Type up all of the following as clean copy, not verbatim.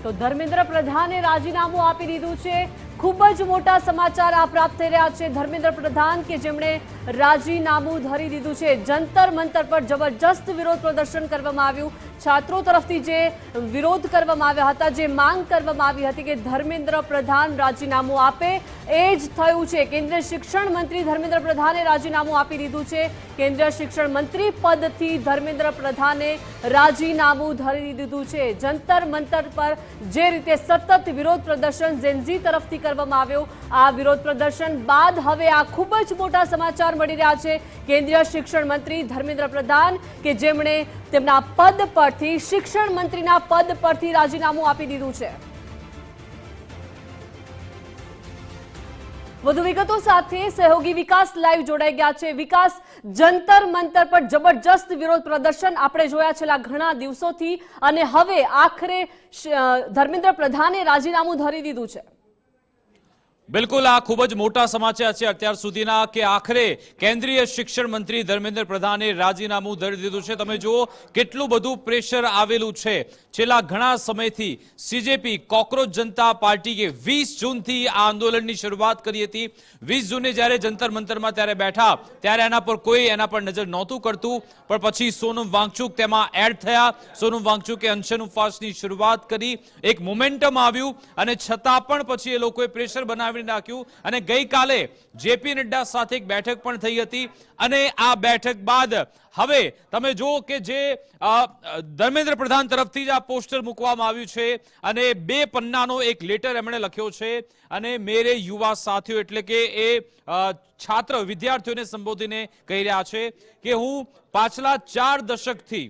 તો ધર્મેન્દ્ર પ્રધાને રાજીનામું આપી દીધું છે। ખૂબ જ મોટા સમાચાર આ પ્રાપ્ત થઈ રહ્યા છે। ધર્મેન્દ્ર પ્રધાન કે જેમણે રાજીનામું ધરી દીધું છે। જંતર મંતર પર જબરજસ્ત વિરોધ પ્રદર્શન કરવામાં આવ્યું। છાત્રો તરફથી જે વિરોધ કરવામાં આવ્યા હતા, જે માંગ કરવામાં આવી હતી કે ધર્મેન્દ્ર પ્રધાન રાજીનામું આપે, એ જ થયું છે। કેન્દ્રીય શિક્ષણ મંત્રી ધર્મેન્દ્ર પ્રધાને રાજીનામું આપી દીધું છે। કેન્દ્રીય શિક્ષણ મંત્રી પદથી ધર્મેન્દ્ર પ્રધાને રાજીનામું ધરી દીધું છે। જંતર મંતર પર જે રીતે સતત વિરોધ પ્રદર્શન જેનઝી તરફથી કરવામાં આવ્યો, આ વિરોધ પ્રદર્શન બાદ હવે આ ખૂબ જ મોટા સમાચાર મળી રહ્યા છે। કેન્દ્રીય શિક્ષણ મંત્રી ધર્મેન્દ્ર પ્રધાન કે જેમણે તેમના પદ પરથી, શિક્ષણ મંત્રીના પદ પરથી રાજીનામું આપી દીધું છે। વધુ વિગતો સાથે સહયોગી વિકાસ લાઈવ જોડાઈ ગયા છે। વિકાસ, જંતર મંતર પર જબરજસ્ત વિરોધ પ્રદર્શન આપણે જોયા છેલ્લા ઘણા દિવસોથી, અને હવે આખરે ધર્મેન્દ્ર પ્રધાને રાજીનામું ધરી દીધું છે। બિલકુલ, આ ખૂબ જ મોટા સમાચાર છે અત્યાર સુધીના કે આખરે કેન્દ્રીય શિક્ષણ મંત્રી ધર્મેન્દ્ર પ્રધાને રાજીનામું ધરી દીધું છે। તમે જુઓ કેટલું બધું પ્રેશર આવેલું છે છેલ્લા ઘણા સમયથી। સીજેપી કોકરોચ જનતા પાર્ટીએ 20 જૂનથી આ આંદોલનની શરૂઆત કરી હતી। 20 જૂને જ્યારે જંતર મંતરમાં ત્યારે બેઠા ત્યારે એના પર કોઈ એના પર નજર નહોતું કરતું, પણ પછી સોનમ વાંગચુક તેમાં એડ થયા। સોનમ વાંગચુકે અનશન ઉપવાસની શરૂઆત કરી, એક મોમેન્ટમ આવ્યું, અને છતાં પણ પછી એ લોકોએ પ્રેશર બનાવી નાખ્યું। અને ગઈકાલે જેપી નડ્ડા સાથે એક બેઠક પણ થઈ હતી, અને આ બેઠક બાદ હવે તમે જુઓ કે જે ધર્મેન્દ્ર પ્રધાન તરફથી જ આ પોસ્ટર મૂકવામાં આવ્યું છે, અને 2 પન્નાનો એક લેટર એમણે લખ્યો છે, અને મેરે યુવા સાથીઓ એટલે કે એ છાત્ર વિદ્યાર્થીઓને સંબોધીને કહી રહ્યા છે કે હું પાછલા 4 દશકથી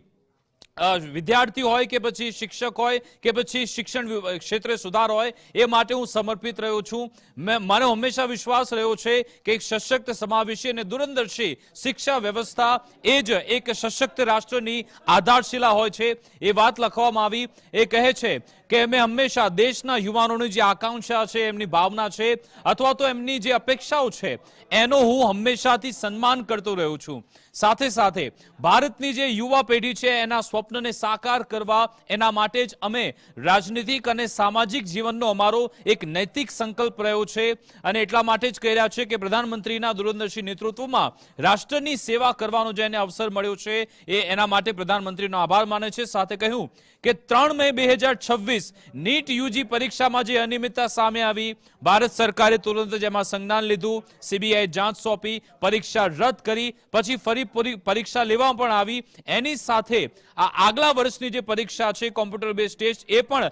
વિદ્યાર્થી હોય કે પછી શિક્ષક હોય કે પછી શિક્ષણ ક્ષેત્રે સુધાર હોય, એ માટે હું સમર્પિત રહ્યો છું। મને હંમેશા વિશ્વાસ રહ્યો છે કે એક સશક્ત, સમાવેશી અને દૂરંદર્શી શિક્ષા વ્યવસ્થા એ જ એક સશક્ત રાષ્ટ્રની આધારશિલા હોય છે। એ વાત લખવામાં આવી। એ કહે છે કે અમે હંમેશા દેશના યુવાનોની જે આકાંક્ષા છે, એમની ભાવના છે, અથવા તો એમની જે અપેક્ષાઓ છે, એનો હું હંમેશાથી સન્માન કરતો રહ્યો છું। સાથે સાથે ભારતની જે યુવા પેઢી છે એના સ્વપ્નને સાકાર કરવા, એના માટે જ અમે રાજનીતિક અને સામાજિક જીવનનો અમારો એક નૈતિક સંકલ્પ રહ્યો છે, અને એટલા માટે જ કહી રહ્યા છે કે પ્રધાનમંત્રીના દૂરંદર્શી નેતૃત્વમાં રાષ્ટ્રની સેવા કરવાનો જે એને અવસર મળ્યો છે, એ એના માટે પ્રધાનમંત્રીનો આભાર માને છે। સાથે કહ્યું કે 3 મે 2026 નીટ યુજી પરીક્ષામાં જે અનિયમિતતા સામે આવી, ભારત સરકારે તુરંત જ એમાં સંજ્ઞાન લીધું, સીબીઆઈ જાંચ સોંપી, પરીક્ષા રદ કરી, પછી ફરી પરીક્ષા લેવામાં પણ આવી। એની સાથે આ આગલા વર્ષની જે પરીક્ષા છે કોમ્પ્યુટર બેઝ ટેસ્ટ, એ પણ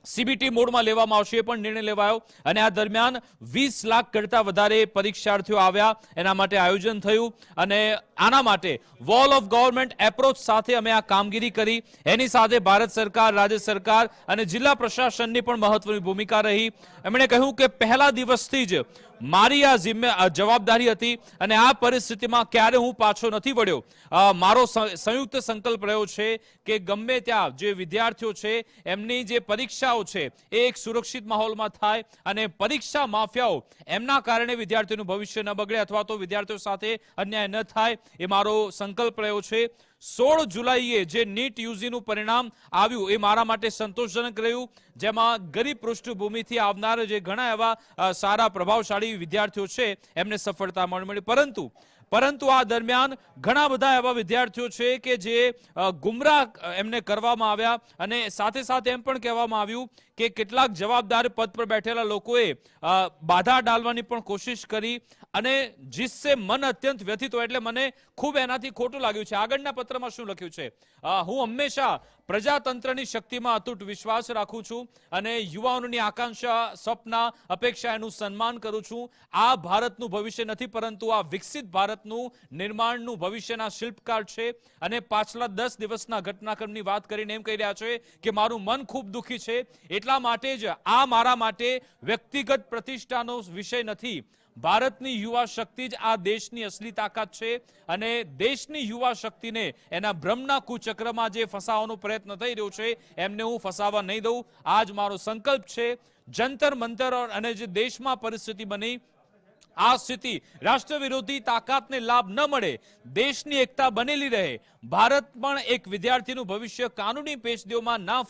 સીબીટી મોડમાં લેવામાં આવશે, એ પણ નિર્ણય લેવાયો। અને આ દરમિયાન 20 લાખ કરતા વધારે પરીક્ષાર્થીઓ આવ્યા, એના માટે આયોજન થયું, અને આના માટે વોલ ઓફ ગવર્નમેન્ટ એપ્રોચ સાથે અમે આ કામગીરી કરી। એની સાથે ભારત સરકાર, રાજ્ય સરકાર અને જિલ્લા પ્રશાસનની પણ મહત્વની ભૂમિકા રહી। એમણે કહ્યું કે પહેલા દિવસથી જ મારી આ જવાબદારી હતી, અને આ પરિસ્થિતિમાં ક્યારે હું પાછો નથી વળ્યો। મારો સંયુક્ત સંકલ્પ રહ્યો છે કે ગમે ત્યાં જે વિદ્યાર્થીઓ છે એમની જે પરીક્ષાઓ છે એ એક સુરક્ષિત માહોલમાં થાય, અને પરીક્ષા માફિયાઓ એમના કારણે વિદ્યાર્થીઓનું ભવિષ્ય ન બગડે, અથવા તો વિદ્યાર્થીઓ સાથે અન્યાય ન થાય, એ મારો સંકલ્પ રહ્યો છે। 16 જુલાઈએ જે નીટ યુજીનું પરિણામ આવ્યું એ મારા માટે સંતોષજનક રહ્યું, જેમાં ગરીબ પૃષ્ઠભૂમિથી આવનાર જે ઘણા એવા સારા પ્રભાવશાળી વિદ્યાર્થીઓ છે એમને સફળતા મળી। પરંતુ આ દરમિયાન ઘણા બધા એવા વિદ્યાર્થીઓ છે કે જે ગુમરાહ એમને કરવામાં આવ્યા, અને સાથે સાથે એમ પણ કહેવામાં આવ્યું કે કેટલાક જવાબદાર પદ પર બેઠેલા લોકોએ બાધા ડાલવાની પણ કોશિશ કરી, અને जिससे मन અત્યંત વ્યથિત હોય, એટલે મને ખૂબ એનાથી ખોટું લાગ્યું છે। આગળના પત્રમાં શું લખ્યું છે, હું હંમેશા પ્રજાતંત્રની શક્તિમાં અતૂટ વિશ્વાસ રાખું છું, અને યુવાનોની આકાંક્ષા, સપના, અપેક્ષા એનું સન્માન કરું છું। આ ભારતનું ભવિષ્ય નથી, પરંતુ આ વિકસિત ભારતનું નિર્માણનું ભવિષ્યના શિલ્પકાર છે। અને પાછલા 10 દિવસના ઘટનાક્રમની વાત કરીને એમ કહી રહ્યા છે કે મારું મન ખૂબ દુઃખી છે, એટલા માટે જ આ મારા માટે વ્યક્તિગત પ્રતિષ્ઠાનો વિષય નથી। ભારતની યુવા શક્તિ જ આ દેશની અસલી તાકાત છે, અને દેશની યુવા શક્તિને એના ભ્રમના કુચક્રમાં જે ફસાવવાનો પ્રયત્ન થઈ રહ્યો છે એમને હું ફસાવા નહીં દઉં। આ જ મારો સંકલ્પ છે। જંતર મંતર અને જે દેશમાં પરિસ્થિતિ બની, આ સ્થિતિ રાષ્ટ્ર વિરોધી તાકાતને લાભ ન મળે, દેશની એકતા બનેલી રહે, ભારત પણ એક વિદ્યાર્થીનું ભવિષ્ય કાનૂની પેચદીઓમાં ના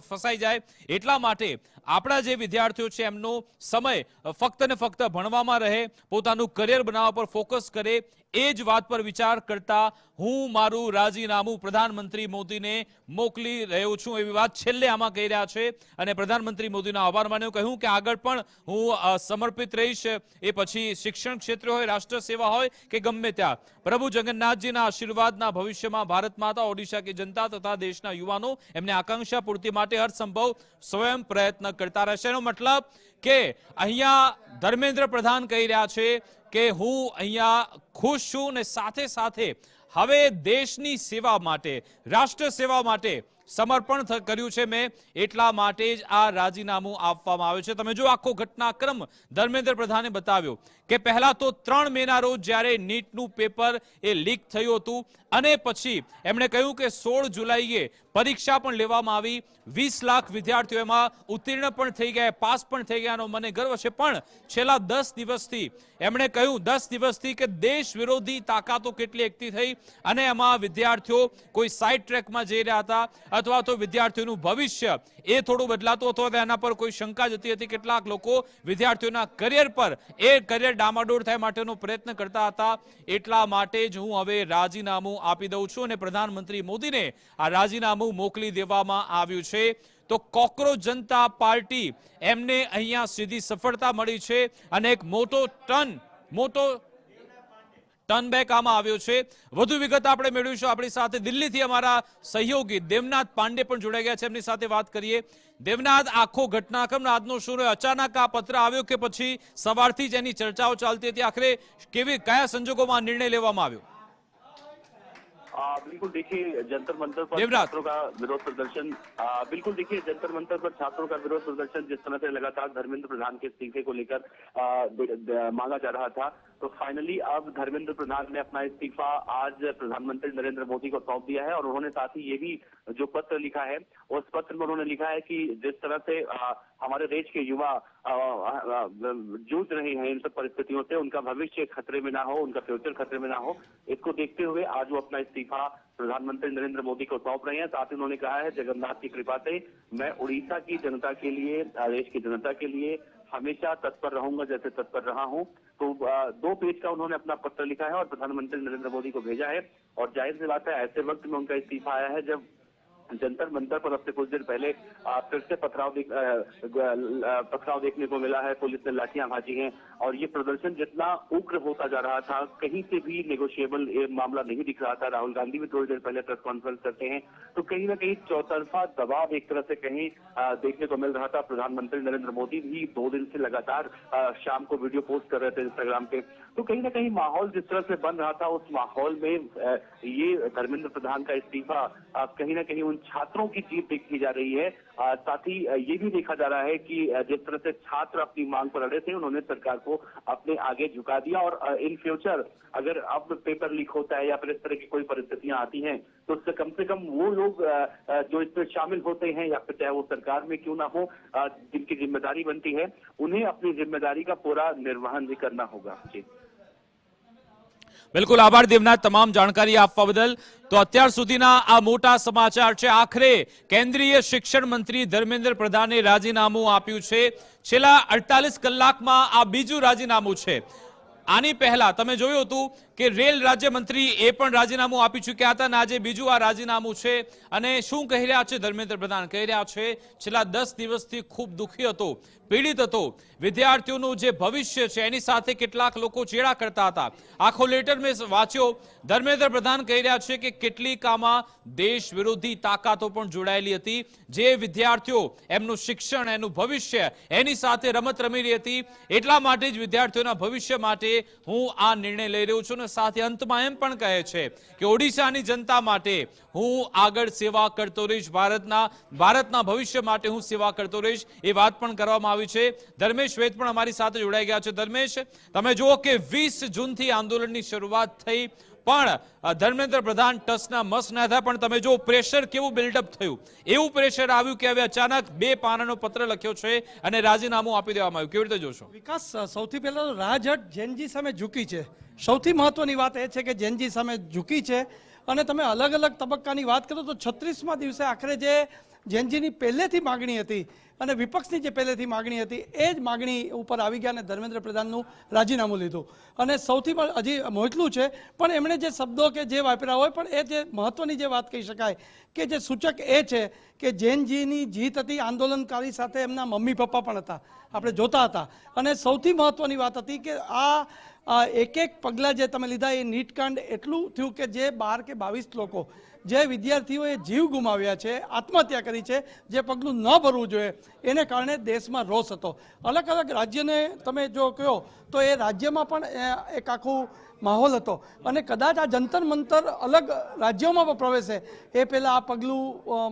ફસાઈ જાય, એટલા માટે આપણા જે વિદ્યાર્થીઓ છે એમનો સમય ફક્ત ને ફક્ત ભણવામાં રહે, પોતાનું કરિયર બનાવવા પર ફોકસ કરે, એ જ વાત પર વિચાર કરતા હું મારું રાજીનામું પ્રધાનમંત્રી મોદીને મોકલી રહ્યો છું, એવી વાત છેલ્લે આમાં કહી રહ્યા છે. અને પ્રધાનમંત્રી મોદીનો આભાર માન્યો, કહ્યું કે આગળ પણ હું સમર્પિત રહીશ, એ પછી શિક્ષણ ક્ષેત્ર હોય, રાષ્ટ્ર સેવા હોય કે ગમે ત્યાં. પ્રભુ જગન્નાથજીના આશીર્વાદના ભવિષ્યમાં ભારત માતા, ઓડિશા की जनता તથા દેશના યુવાનો એમને આકાંક્ષા પૂર્તિ માટે હરસંભવ સ્વયં પ્રયત્ન કરતા રહેશે. એનો મતલબ કે અહીંયા ધર્મેન્દ્ર પ્રધાન કહી રહ્યા છે કે હું અહીંયા ખુશ છું ને સાથે સાથે હવે દેશની સેવા માટે, રાષ્ટ્ર સેવા માટે સમર્પણ કર્યું છે મેં, એટલા માટે જ આ રાજીનામું આપવામાં આવ્યું છે. તમે જો આખો ઘટનાક્રમ ધર્મેન્દ્ર પ્રધાને બતાવ્યો કે પહેલા તો 3 મેના રોજ જ્યારે નીટનું પેપર એ લીક થયું હતું અને પછી એમણે કહ્યું કે 16 જુલાઈએ પરીક્ષા પણ લેવામાં આવી, 20 લાખ વિદ્યાર્થીઓ એમાં ઉત્તીર્ણ પણ થઈ ગયા, પાસ પણ થઈ ગયાનો મને ગર્વ છે. પણ છેલ્લા 10 દિવસથી એમણે કહ્યું 10 દિવસથી કે દેશ વિરોધી તાકાતો કેટલી એકઠી થઈ અને એમાં વિદ્યાર્થીઓ કોઈ સાઇડ ટ્રેકમાં જઈ રહ્યા હતા અથવા તો વિદ્યાર્થીઓનું ભવિષ્ય એ થોડું બદલાતું હતું, તેના પર કોઈ શંકા જતી હતી. કેટલાક લોકો વિદ્યાર્થીઓના કરિયર પર એ કરિયર ડામાડોળ થાય માટેનો પ્રયત્ન કરતા હતા. એટલા માટે જ હું હવે રાજીનામું આપી દઉં છું અને પ્રધાનમંત્રી મોદીને આ રાજીનામું મોકલી દેવામાં આવ્યું છે. તો કોકરોચ જનતા પાર્ટી એમને અહીંયા સીધી સફળતા મળી છે અને એક મોટો ટર્નબેક આમાં આવ્યો છે. વધુ વિગત આપણે મેળવીશું. આપણી સાથે દિલ્હીથી અમારા સહયોગી દેવનાથ પાંડે પણ જોડાઈ ગયા છે, એમની સાથે વાત કરીએ. દેવનાથ, આખો ઘટનાક્રમ આજનો શું રહ્યો? અચાનક આ પત્ર આવ્યો કે પછી સવારથી જ એની ચર્ચાઓ ચાલતી હતી? આખરે કયા સંજોગોમાં નિર્ણય લેવામાં આવ્યો? बिल्कुल देखिए, जंतर मंतर पर छात्रों का विरोध प्रदर्शन बिल्कुल देखिए जंतर मंतर पर छात्रों का विरोध प्रदर्शन जिस तरह से लगातार धर्मेंद्र प्रधान के इस्तीफे को लेकर मांगा जा रहा था, तो फाइनली अब धर्मेंद्र प्रधान ने अपना इस्तीफा आज प्रधानमंत्री नरेंद्र मोदी को सौंप दिया है. और उन्होंने साथ ही ये भी जो पत्र लिखा है, उस पत्र में उन्होंने लिखा है कि जिस तरह से हमारे देश के युवा जूझ रहे हैं इन सब परिस्थितियों से, उनका भविष्य खतरे में ना हो, उनका फ्यूचर खतरे में ना हो, इसको देखते हुए आज वो अपना इस्तीफा प्रधानमंत्री नरेंद्र मोदी को सौंप रहे हैं. साथ ही उन्होंने कहा है, जगन्नाथ की कृपा से मैं उड़ीसा की जनता के लिए, देश की जनता के लिए हमेशा तत्पर रहूंगा जैसे तत्पर रहा हूं. तो 2 पेज का उन्होंने अपना पत्र लिखा है और प्रधानमंत्री नरेंद्र मोदी को भेजा है. और जाहिर सी बात है, ऐसे वक्त में उनका इस्तीफा आया है जब जंतर मंतर पर अब से कुछ दिन पहले फिर से पथराव देखने को मिला है. पुलिस ने लाठियां भाजी हैं और ये प्रदर्शन जितना उग्र होता जा रहा था, कहीं से भी नेगोशिएबल मामला नहीं दिख रहा था. राहुल गांधी भी थोड़ी देर पहले प्रेस कॉन्फ्रेंस करते हैं, तो कहीं ना कहीं चौतरफा दबाव एक तरह से कहीं देखने को मिल रहा था. प्रधानमंत्री नरेंद्र मोदी भी 2 दिन से लगातार शाम को वीडियो पोस्ट कर रहे थे इंस्टाग्राम पे. तो कहीं ना कहीं माहौल जिस तरह से बन रहा था, उस माहौल में ये धर्मेंद्र प्रधान का इस्तीफा कहीं ना कहीं उन छात्रों की जीत देखी जा रही है. साथ ही ये भी देखा जा रहा है कि जिस तरह से छात्र अपनी मांग पर अड़े थे, उन्होंने सरकार को अपने आगे झुका दिया. और इन फ्यूचर अगर अब पेपर लीक होता है या फिर इस तरह की कोई परिस्थितियां आती हैं, तो उससे कम से कम वो लोग जो इसमें शामिल होते हैं या फिर चाहे वो सरकार में क्यों ना हो, जिनकी जिम्मेदारी बनती है, उन्हें अपनी जिम्मेदारी का पूरा निर्वहन भी करना होगा. जी બિલકુલ, આભાર દેવનાથ તમામ જાણકારી આપવા બદલ. તો અત્યાર સુધીના આ મોટા સમાચાર છે. આખરે કેન્દ્રીય શિક્ષણ મંત્રી ધર્મેન્દ્ર પ્રધાને રાજીનામું આપ્યું છે. છેલ્લા 48 કલાકમાં આ બીજું રાજીનામું છે. આની પહેલા તમે જોયું હતું કે રેલ રાજ્યમંત્રી એ પણ રાજીનામું આપી ચૂક્યા હતા અને આજે બીજું આ રાજીનામું છે. અને શું કહી રહ્યા છે ધર્મેન્દ્ર પ્રધાન? કહી રહ્યા છે છેલ્લા 10 દિવસથી ખૂબ દુઃખી હતો, પીડિત હતો, વિદ્યાર્થીઓનું જે ભવિષ્ય છે એની સાથે કેટલાક લોકો ચેડા કરતા હતા. આખો લેટર મેં વાંચ્યો. ધર્મેન્દ્ર પ્રધાન કહી રહ્યા છે કે કેટલીક આમાં દેશ વિરોધી તાકાતો પણ જોડાયેલી હતી, જે વિદ્યાર્થીઓ એમનું શિક્ષણ, એનું ભવિષ્ય એની સાથે રમત રમી રહી હતી. એટલા માટે જ વિદ્યાર્થીઓના ભવિષ્ય માટે હું આ નિર્ણય લઈ રહ્યો છું. અને સાથે અંતમાં એમ પણ કહે છે કે ઓડિશાની જનતા માટે હું આગળ સેવા કરતો રહીશ, ભારતના ભવિષ્ય માટે હું સેવા કરતો રહીશ, એ વાત પણ કરવામાં આવી છે. ધર્મેશ વેદ પણ અમારી સાથે જોડાઈ ગયા છે. ધર્મેશ, તમે જુઓ કે 20 જૂનથી આંદોલનની શરૂઆત થઈ, પણ ધર્મેન્દ્ર પ્રધાન ટસના મસ ના હતા. પણ તમે જો પ્રેશર કેવું બિલ્ડઅપ થયું, એવું પ્રેશર આવ્યું કે હવે અચાનક 2 પાનાનો પત્ર લખ્યો છે અને રાજીનામું આપી દેવામાં આવ્યું. કેવી રીતે જોશો? વિકાસ, સૌથી પહેલા તો રાજહટ જેનજી સામે ઝૂકી છે. સૌથી મહત્વની વાત એ છે કે જેનજી સામે ઝૂકી છે. અને તમે અલગ અલગ તબક્કાની વાત કરો તો 36મા દિવસે આખરે જે જેનજીની પહેલેથી માગણી હતી અને વિપક્ષની જે પહેલેથી માગણી હતી એ જ માગણી ઉપર આવી ગયા અને ધર્મેન્દ્ર પ્રધાનનું રાજીનામું લીધું. અને સૌથી હજી મોટલું છે પણ એમણે જે શબ્દો કે જે વાપર્યા હોય, પણ એ જે મહત્વની જે વાત કહી શકાય કે જે સૂચક એ છે કે જૈનજીની જીત હતી, આંદોલનકારી સાથે એમના મમ્મી પપ્પા પણ હતા, આપણે જોતા હતા. અને સૌથી મહત્વની વાત હતી કે આ એક એક પગલાં જે તમે લીધા એ નીટકાંડ એટલું થયું કે જે 12 કે 22 લોકો, જે વિદ્યાર્થીઓએ જીવ ગુમાવ્યા છે, આત્મહત્યા કરી છે, જે પગલું ન ભરવું જોઈએ એને કારણે દેશમાં રોષ હતો. અલગ અલગ રાજ્યને તમે જો કહો તો એ રાજ્યમાં પણ એક આખું માહોલ હતો. અને કદાચ આ જંતર મંતર અલગ રાજ્યોમાં પણ પ્રવેશે એ પહેલાં આ પગલું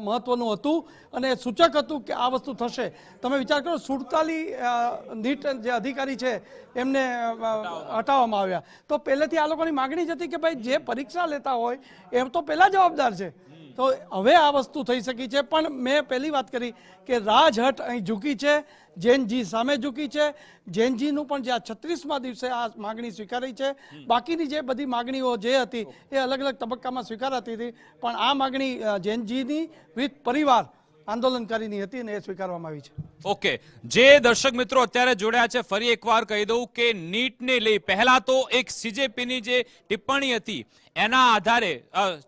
મહત્વનું હતું અને સૂચક હતું કે આ વસ્તુ થશે. તમે વિચાર કરો, 47 નીટ જે અધિકારી છે એમને હટાવવામાં આવ્યા. તો પહેલેથી આ લોકોની માગણી જ હતી કે ભાઈ જે પરીક્ષા લેતા હોય એમ તો પહેલાં જવાબદાર છે. તો હવે આ વસ્તુ થઈ શકી છે. પણ મેં પહેલી વાત કરી કે રાજહટ અહીં ઝૂકી છે, જૈનજી સામે ઝૂકી છે. જૈનજીનું પણ જે આ 36મા દિવસે આ માગણી સ્વીકારી છે. બાકીની જે બધી માગણીઓ જે હતી એ અલગ અલગ તબક્કામાં સ્વીકારાતી હતી, પણ આ માગણી જૈનજીની વિથ પરિવાર આંદોલનકારીની હતી અને એ સ્વીકારવામાં આવી છે. ઓકે, જે દર્શક મિત્રો અત્યારે જોડાયા છે ફરી એકવાર કહી દઉં કે નીટને લઈ પહેલા તો એક સીજેપીની જે ટિપ્પણી હતી એના આધારે,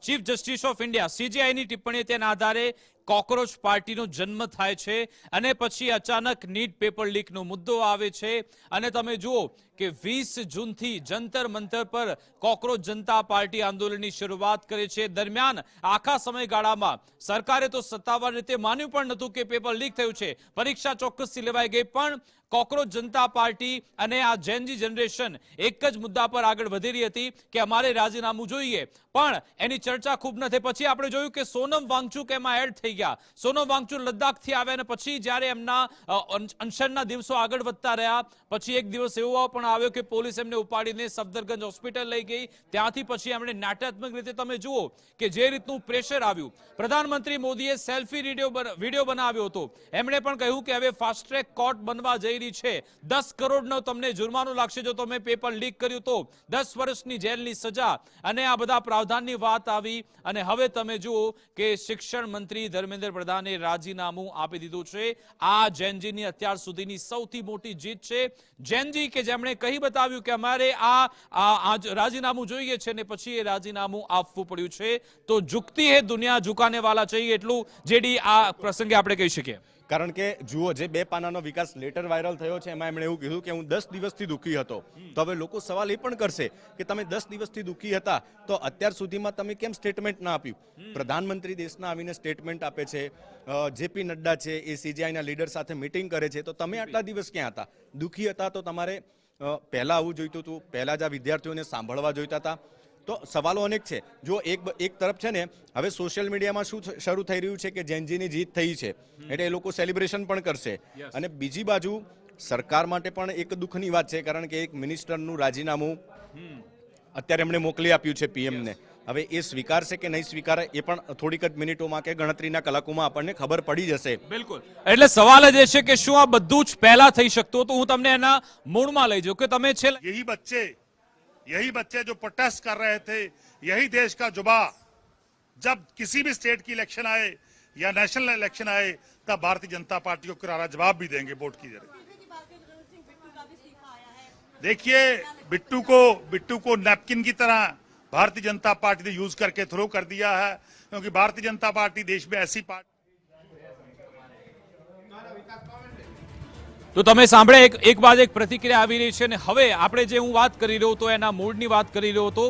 ચીફ જસ્ટિસ ઓફ ઇન્ડિયા સીજેઆઈની ટિપ્પણી તેના આધારે કોકરોચ પાર્ટીનો જન્મ થાય છે અને પછી અચાનક નીટ પેપર લીકનો મુદ્દો આવે છે. અને તમે જુઓ કે 20 જૂનથી જંતર મંતર પર કોકરોચ જનતા પાર્ટી આંદોલનની શરૂઆત કરે છે. દરમિયાન આખા સમયગાળામાં સરકારે તો સત્તાવાર રીતે માન્યું પણ નહોતું કે પેપર લીક થયું છે, પરીક્ષા ચોક્કસથી લેવાઈ ગઈ, પણ કોકરોચ જનતા પાર્ટી અને આ જેનજી જનરેશન એક જ મુદ્દા પર આગળ વધી રહી હતી કે અમારે રાજીનામું જોઈએ. પણ એની ચર્ચા ખૂબ ન થઈ. પછી આપણે જોયું કે સોનમ વાંગચુક એમાં એડ થઈ ગયા. સોનમ વાંગચુક લદ્દાખથી આવ્યા અને પછી જ્યારે એમના અનશનના દિવસો આગળ વધતા રહ્યા, પછી એક દિવસ એવો પણ આવ્યો કે પોલીસ એમને ઉપાડીને સફદરગંજ હોસ્પિટલ લઈ ગઈ. ત્યાંથી પછી એમણે નાટ્યાત્મક રીતે તમે જુઓ કે જે રીતનું પ્રેશર આવ્યું. પ્રધાનમંત્રી મોદીએ સેલ્ફી વિડીયો બનાવ્યો હતો. એમણે પણ કહ્યું કે હવે ફાસ્ટ ટ્રેક કોર્ટ બનવા જઈ રહી છે. 10 કરોડનો તમને જુર્માનો લાગશે જો તમે પેપર લીક કર્યું તો, 10 વર્ષની જેલની સજા અને આ બધા પ્રાવધાનની વાત આવી. અને હવે તમે જુઓ કે શિક્ષણ મંત્રી ધર્મેન્દ્ર પ્રધાને રાજીનામું આપી દીધું છે. આ જેનજીની અત્યાર સુધીની સૌથી મોટી જીત છે. જેનજી કે જેમણે કહી બતાવ્યું કે અમારે આ રાજીનામું જોઈએ છે ને પછી એ રાજીનામું આપવું પડ્યું છે. તો ઝુકતી હે દુનિયા ઝુકાને વાલા चाहिए, એટલું જેડી આ પ્રસંગે આપણે કહી શકીએ. કારણ કે જુઓ, જે 2 પાનાનો વિકાસ લેટર વાયરલ થયો છે એમાં એમણે એવું કીધું કે હું 10 દિવસથી દુઃખી હતો. તો હવે લોકો સવાલ એ પણ કરશે કે તમે 10 દિવસથી દુઃખી હતા તો અત્યાર સુધીમાં તમે કેમ સ્ટેટમેન્ટ ના આપ્યું? પ્રધાનમંત્રી દેશના આવીને સ્ટેટમેન્ટ આપે છે, જેપી નડ્ડા છે એ સીજીઆઈના લીડર સાથે મીટિંગ કરે છે, તો તમે આટલા દિવસ ક્યાં હતા? દુઃખી હતા તો તમારે પહેલા આવવું જોઈતું હતું, પહેલા જ આ વિદ્યાર્થીઓને સાંભળવા જોઈતા હતા. તો સવાલો અનેક છે. જો એક તરફ છે ને, હવે સોશિયલ મીડિયામાં શું શરૂ થઈ રહ્યું છે કે જેનજીની જીત થઈ છે એટલે એ લોકો સેલિબ્રેશન પણ કરશે. અને બીજી બાજુ સરકાર માટે પણ એક દુઃખની વાત છે, કારણ કે એક મિનિસ્ટરનું રાજીનામું અત્યારે એમણે મોકલી આપ્યું છે પીએમને. હવે એ સ્વીકારશે કે નહીં સ્વીકારે એ પણ થોડીક જ મિનિટોમાં કે ગણતરીના કલાકોમાં આપણને ખબર પડી જશે. બિલકુલ. એટલે સવાલ જ એ છે કે શું આ બધું જ પહેલા થઈ શકતું હતું? હું તમને એના મૂળમાં લઈ જાઉં કે તમે यही बच्चे जो प्रोटेस्ट कर रहे थे, यही देश का जुबा, जब किसी भी स्टेट की इलेक्शन आए या नेशनल इलेक्शन आए तब भारतीय जनता पार्टी को करारा जवाब भी देंगे वोट की जरिए. देखिए, बिट्टू को नैपकिन की तरह भारतीय जनता पार्टी ने यूज करके थ्रो कर दिया है, क्योंकि भारतीय जनता पार्टी देश में ऐसी पार्टी. તો તમે સાંભળે એક બાદ એક પ્રતિક્રિયા આવી રહી છે. અને હવે આપણે જે હું વાત કરી રહ્યો હતો એના મૂળની વાત કરી રહ્યો હતો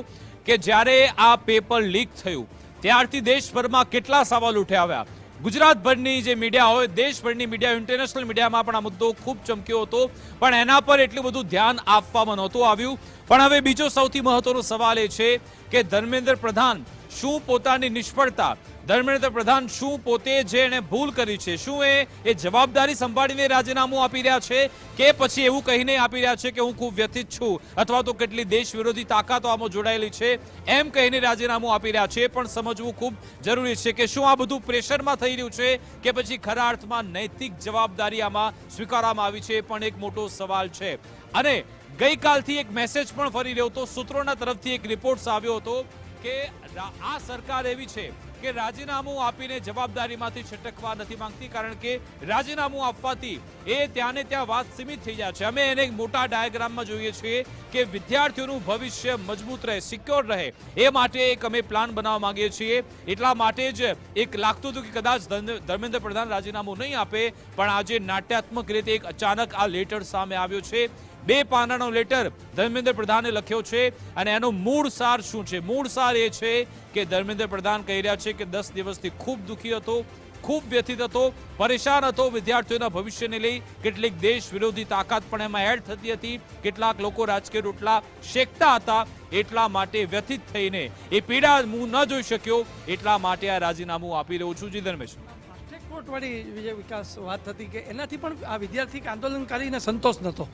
કે જ્યારે આ પેપર લીક થયું ત્યારથી દેશભરમાં કેટલા સવાલ ઉઠ્યા આવ્યા. ગુજરાતભરની જે મીડિયા હોય, દેશભરની મીડિયા, ઇન્ટરનેશનલ મીડિયામાં પણ આ મુદ્દો ખૂબ ચમક્યો હતો, પણ એના પર એટલું બધું ધ્યાન આપવામાં નહોતું આવ્યું. પણ હવે બીજો સૌથી મહત્વનો સવાલ એ છે કે ધર્મેન્દ્ર પ્રધાન શું પોતાની નિષ્ફળતા, ધર્મેન્દ્ર પ્રધાન શું પોતે જે એને ભૂલ કરી છે, શું એ જવાબદારી સંભાળીને રાજીનામું આપી રહ્યા છે કે પછી એવું કહીને આપી રહ્યા છે કે હું ખૂબ વ્યથિત છું અથવા તો કેટલી દેશ વિરોધી તાકાતો આમાં જોડાયેલી છે એમ કહીને રાજીનામું આપી રહ્યા છે. પણ સમજવું ખૂબ જરૂરી છે કે શું આ બધું પ્રેશરમાં થઈ રહ્યું છે કે પછી ખરા અર્થમાં નૈતિક જવાબદારી આમાં સ્વીકારવામાં આવી છે, પણ એક મોટો સવાલ છે. અને ગઈકાલથી એક મેસેજ પણ ફરી રહ્યો હતો, સૂત્રોના તરફથી એક રિપોર્ટ આવ્યો હતો કે આ સરકાર એવી છે કે રાજીનામું આપીને જવાબદારીમાંથી છટકવા નથી માંગતી, કારણ કે રાજીનામું આપવાથી એ ત્યાંને ત્યાં વાત સીમિત થઈ જાય છે. અમે એને એક મોટા ડાયાગ્રામમાં જોઈએ છીએ કે વિદ્યાર્થીઓનું ભવિષ્ય મજબૂત રહે, સિક્યોર રહે, એ માટે એક અમે પ્લાન બનાવવા માંગીએ છીએ. એટલા માટે જ એક લાગતું હતું કે કદાચ ધર્મેન્દ્ર પ્રધાન રાજીનામું નહીં આપે, પણ આજે નાટ્યાત્મક રીતે એક અચાનક આ લેટર સામે આવ્યો છે. 2 પાનાનો લેટર ધર્મેન્દ્ર પ્રધાને લખ્યો છે અને એનો મૂળ સાર શું છે? મૂળ સાર એ છે કે ધર્મેન્દ્ર પ્રધાન કહી રહ્યા છે કે 10 દિવસથી ખૂબ દુઃખી હતો, ખૂબ વ્યથિત હતો, પરેશાન હતો વિદ્યાર્થીઓના ભવિષ્યને લઈ. કેટલીક દેશ વિરોધી તાકાત પણ એમાં એડ થતી હતી, કેટલાક લોકો રાજકીય રોટલા શેકતા હતા, એટલા માટે વ્યથિત થઈને એ પીડા હું ન જોઈ શક્યો, એટલા માટે આ રાજીનામું આપી રહ્યો છું. જી ધર્મેશ. વાળી વિજય વિકાસ વાત હતી કે એનાથી પણ આ વિદ્યાર્થી આંદોલનકારીને સંતોષ નહોતો,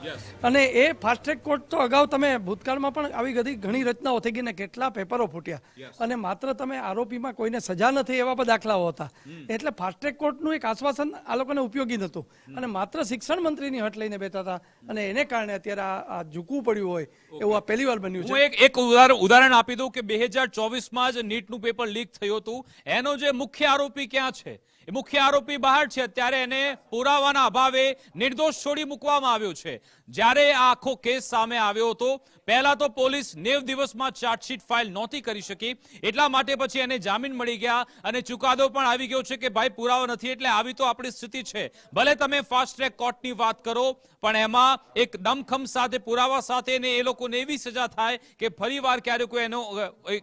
અને એ ફાસ્ટ ટ્રેક કોર્ટ તો અગાઉ તમે ભૂતકાળમાં પણ આવી ઘણી રચનાઓ થઈ ગઈ ને કેટલા પેપરો ફૂટ્યા, અને માત્ર તમે આરોપીમાં કોઈને સજા ન થઈ એવા પણ દાખલાઓ હતા. એટલે ફાસ્ટ ટ્રેક કોર્ટનું એક આશ્વાસન આ લોકોને ઉપયોગી નહોતું, અને માત્ર શિક્ષણ મંત્રીની હટ લઈને બેઠા હતા, અને એને કારણે અત્યારે આ ઝૂકવું પડ્યું હોય એવું આ પહેલી વાર બન્યું છે. હું એક ઉદાહરણ આપી દઉં કે 2024માં જ નીટનું પેપર લીક થયું હતું. એનો જે મુખ્ય આરોપી ક્યાં છે? એ મુખ્ય આરોપી બહાર છે. અત્યારે એને પુરાવાના અભાવે નિર્દોષ છોડી મૂકવામાં આવ્યો છે. જ્યારે આ આખો કેસ સામે આવ્યો હતો, પહેલા તો પોલીસ 90 દિવસમાં ચાર્જશીટ ફાઇલ નહોતી કરી શકી, એટલા માટે પછી એને જામીન મળી ગયા અને ચુકાદો પણ આવી ગયો છે કે ભાઈ પુરાવો નથી, એટલે આવી તો આપણી સ્થિતિ છે. ભલે તમે ફાસ્ટ ટ્રેક કોર્ટની વાત કરો, પણ એમાં એક દમખમ સાથે પુરાવા સાથે એ લોકોને એવી સજા થાય કે ફરીવાર ક્યારે કોઈ એનો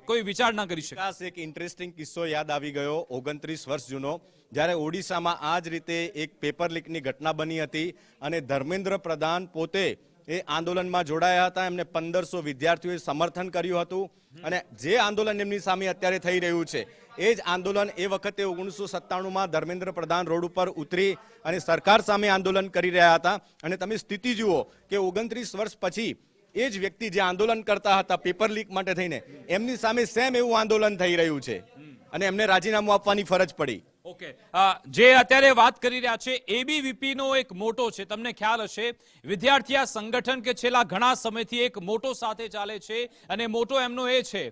કોઈ વિચાર ના કરી શકે. એક ઇન્ટરેસ્ટિંગ કિસ્સો યાદ આવી ગયો, 29 વર્ષ જૂનો, જ્યારે ઓડિશામાં આ જ રીતે એક પેપર લીકની ઘટના બની હતી અને ધર્મેન્દ્ર પ્રધાન પોતે એ આંદોલનમાં જોડાયા હતા. એમને 1500 વિદ્યાર્થીઓએ સમર્થન કર્યું હતું, અને જે આંદોલન એમની સામે અત્યારે થઈ રહ્યું છે એ જ આંદોલન એ વખતે 1997માં ધર્મેન્દ્ર પ્રધાન રોડ ઉપર ઉતરી અને સરકાર સામે આંદોલન કરી રહ્યા હતા. અને તમે સ્થિતિ જુઓ કે 29 વર્ષ પછી એ જ વ્યક્તિ જે આંદોલન કરતા હતા પેપર લીક માટે થઈને, એમની સામે સેમ એવું આંદોલન થઈ રહ્યું છે અને એમને રાજીનામું આપવાની ફરજ પડી. ઓકે, જે અત્યારે વાત કરી રહ્યા છે એબીવીપી નો એક મોટો છે, તમને ખ્યાલ હશે, વિદ્યાર્થી સંગઠન કે છેલ્લા ઘણા સમયથી એક મોટો સાથે ચાલે છે, અને મોટો એમનો એ છે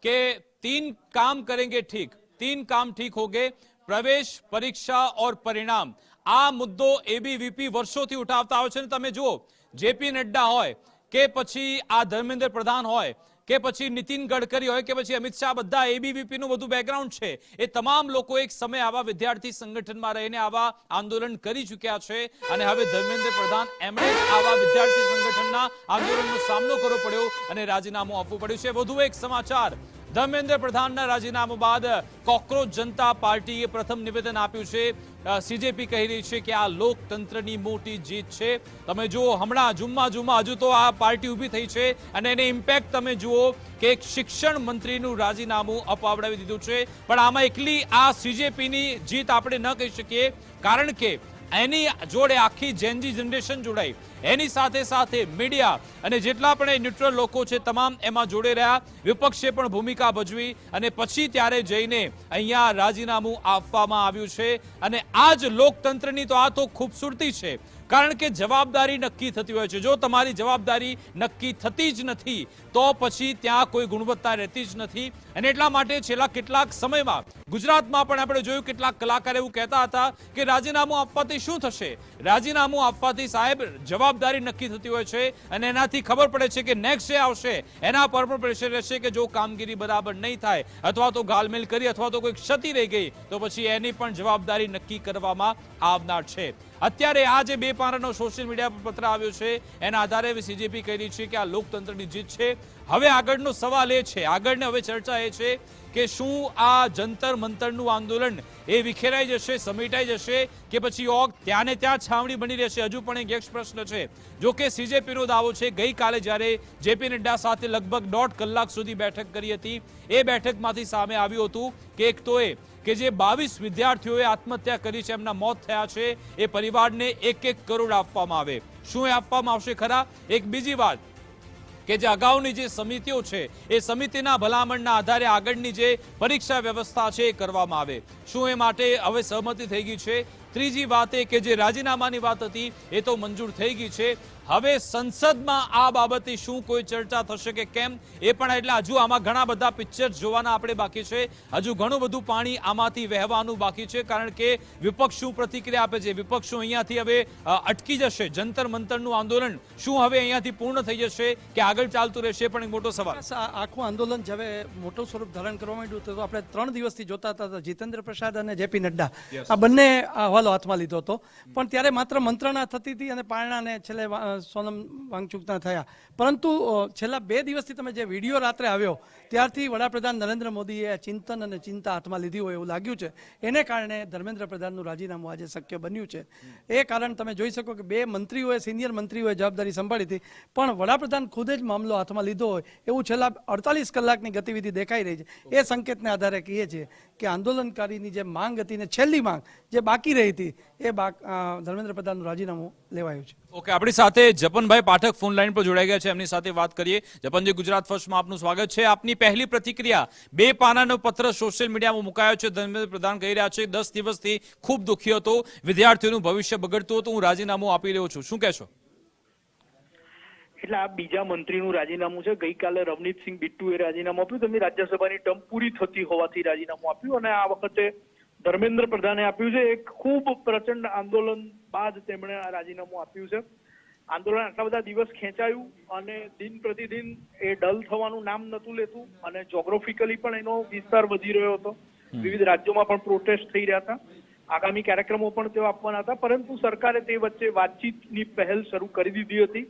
કે 3 કામ કરેંગે ઠીક, 3 કામ ઠીક હોગે, પ્રવેશ, પરીક્ષા और परिणाम. આ મુદ્દો એબીવીપી વર્ષોથી ઉઠાવતા આવે છે. તમે જુઓ, જેપી નડ્ડા હોય કે પછી આ ધર્મેન્દ્ર પ્રધાન હોય કે પછી નીતિન ગડકરી હોય કે પછી અમિત શાહ, બધા એબીવીપી નું બધું બેકગ્રાઉન્ડ છે. એ તમામ લોકો એક સમય આવા વિદ્યાર્થી સંગઠનમાં રહીને આવા આંદોલન કરી ચૂક્યા છે, અને હવે ધર્મેન્દ્ર પ્રધાન એમણે આવા વિદ્યાર્થી સંગઠનના આંદોલનનો સામનો કરવો પડ્યો અને રાજીનામું આપવું પડ્યું છે. વધુ એક સમાચાર, ધર્મેન્દ્ર પ્રધાનના રાજીનામા બાદ કોકરોચ જનતા પાર્ટીએ પ્રથમ નિવેદન આપ્યું છે. સીજેપી કહી રહી છે કે આ લોકતંત્રની મોટી જીત છે. તમે જુઓ, હમણાં જુમ્મા હજુ તો આ પાર્ટી ઊભી થઈ છે, અને એને ઇમ્પેક્ટ તમે જુઓ કે એક શિક્ષણ મંત્રીનું રાજીનામું અપાવડાવી દીધું છે. પણ આમાં એકલી આ સીજેપીની જીત આપણે ન કહી શકીએ, કારણ કે એની જોડે આખી જેનજી જનરેશન જોડાઈ, એની સાથે સાથે મીડિયા અને જેટલા પણ ન્યુટ્રલ લોકો છે તમામ એમાં જોડે રહ્યા, વિપક્ષે પણ ભૂમિકા ભજવી, અને પછી ત્યારે જઈને અહીંયા રાજીનામું આપવામાં આવ્યું છે. અને આ જ લોકતંત્રની તો આ તો ખૂબસૂરતી છે, કારણ કે જવાબદારી નક્કી થતી હોય છે. જો તમારી જવાબદારી નક્કી થતી જ નથી તો પછી ત્યાં કોઈ ગુણવત્તા રહેતી જ નથી. અને એટલા માટે છેલ્લા કેટલાક સમયમાં ગુજરાતમાં પણ આપણે જોયું, કેટલાક કલાકાર એવું કહેતા હતા કે રાજીનામું આપવાથી શું થશે? રાજીનામું આપવાથી સાહેબ જવાબદારી નક્કી થતી હોય છે, અને એનાથી ખબર પડે છે કે નેક્સ્ટ જે આવશે એના પર પણ પ્રેશર રહેશે કે જો કામગીરી બરાબર નહીં થાય, અથવા તો ગાલમેલ કરી, અથવા તો કોઈ ક્ષતિ રહી ગઈ, તો પછી એની પણ જવાબદારી નક્કી કરવામાં આવનાર છે. અત્યારે આ જે 2 પાનાનો સોશિયલ મીડિયા પર પત્ર આવ્યો છે એના આધારે સીજેપી કહી રહી છે કે આ લોકતંત્રની જીત છે. હવે આગળનો સવાલ એ છે, આગળને હવે ચર્ચા એ છે કે શું આ જંતર મંતરનું આંદોલન એ વિખેરાઈ જશે, સમેટાઈ જશે કે પછી ત્યાં ને ત્યાં છાવણી બની રહેશે? હજુ પણ એક યક્ષ પ્રશ્ન છે. જો કે સીજેપીનો દાવો છે ગઈકાલે જ્યારે જેપી નડ્ડા સાથે લગભગ 1.5 કલાક સુધી બેઠક કરી હતી, એ બેઠકમાંથી સામે આવ્યું હતું કે એક તો એ કે જે 22 વિદ્યાર્થીઓએ આત્મહત્યા કરી છે, એમના મોત થયા છે, એ પરિવારને 1-1 કરોડ આપવામાં આવે. શું એ આપવામાં આવશે ખરા? એક બીજી વાત કે જે અગાઉની જે સમિતિઓ છે એ સમિતિના ભલામણના આધારે આગળની જે પરીક્ષા વ્યવસ્થા છે એ કરવામાં આવે. શું એ માટે હવે સહમતિ થઈ ગઈ છે? ત્રીજી વાત એ કે જે રાજીનામાની વાત હતી એ તો મંજૂર થઈ ગઈ છે. હવે સંસદમાં આ બાબતે શું કોઈ ચર્ચા થશે કે કેમ એ પણ, એટલે હજુ આમાં ઘણા બધા પિક્ચર્સ જોવાના આપણે બાકી છે. હજુ ઘણું બધું પાણી આમાંથી વહેવાનું બાકી છે, કારણ કે વિપક્ષ શું પ્રતિક્રિયા આપે છે. વિપક્ષ શું અહીંયાથી હવે અટકી જશે? જંતર મંતરનું આંદોલન શું હવે અહીંયાથી પૂર્ણ થઈ જશે કે આગળ ચાલતું રહેશે? પણ એક મોટો સવાલ. આખું આંદોલન હવે મોટું સ્વરૂપ ધારણ કરવા માંડ્યું તો આપણે 3 દિવસથી જોતા હતા. જીતેન્દ્ર પ્રસાદ અને જેપી નડ્ડા આ બંને હવાલો હાથમાં લીધો હતો, પણ ત્યારે માત્ર મંત્રણા થતી હતી અને પારણાને છેલ્લે સોનમ વાંગચુકના થયા. પરંતુ છેલ્લા 2 દિવસથી તમે જે વિડીયો રાત્રે આવ્યો ત્યારથી વડાપ્રધાન નરેન્દ્ર મોદીએ ચિંતન અને ચિંતા હાથમાં લીધી હોય એવું લાગ્યું છે. એને કારણે ધર્મેન્દ્ર પ્રધાનનું રાજીનામું આજે શક્ય બન્યું છે. એ કારણ તમે જોઈ શકો કે 2 મંત્રીઓએ, સિનિયર મંત્રીઓએ જવાબદારી સંભાળી હતી, પણ વડાપ્રધાન ખુદ જ મામલો હાથમાં લીધો હોય એવું છેલ્લા 48 કલાકની ગતિવિધિ દેખાઈ રહી છે. એ સંકેતને આધારે કહીએ છીએ કે આંદોલનકારીની જે માંગ હતી ને છેલ્લી માંગ જે બાકી રહી હતી એ ધર્મેન્દ્ર પ્રધાનનું રાજીનામું લેવાયું છે. ઓકે, આપણી સાથે જપનભાઈ પાઠક ફોન લાઈન પર જોડાઈ ગયા છે, એમની સાથે વાત કરીએ. જપનજી, ગુજરાત ફર્સ્ટમાં આપનું સ્વાગત છે. આપની પહેલી પ્રતિક્રિયા, 2 પાનાનો પત્ર સોશિયલ મીડિયામાં મુકાયો છે. ધર્મેન્દ્ર પ્રધાન કહી રહ્યા છે 10 દિવસથી ખૂબ દુઃખી હતો, વિદ્યાર્થીઓનું ભવિષ્ય બગડતું હતું, હું રાજીનામું આપી રહ્યો છું. શું કહેશો? એટલે આ બીજા મંત્રીનું રાજીનામું છે. ગઈકાલે રવનીતસિંહ બિટ્ટુએ રાજીનામું આપ્યું. તેમની રાજ્યસભાની ટર્મ પૂરી થતી હોવાથી રાજીનામું આપ્યું, અને આ વખતે ધર્મેન્દ્ર પ્રધાને આપ્યું છે. એક ખૂબ પ્રચંડ આંદોલન બાદ તેમણે આ રાજીનામું આપ્યું છે. આંદોલન આટલા બધા દિવસ ખેંચાયું અને દિન પ્રતિદિન એ ડલ થવાનું નામ નતું લેતું, અને જોગ્રાફિકલી પણ એનો વિસ્તાર વધી રહ્યો હતો. વિવિધ રાજ્યોમાં પણ પ્રોટેસ્ટ થઈ રહ્યા હતા. આગામી કાર્યક્રમો પણ તેઓ આપવાના હતા, પરંતુ સરકારે તે વચ્ચે વાતચીતની પહેલ શરૂ કરી દીધી હતી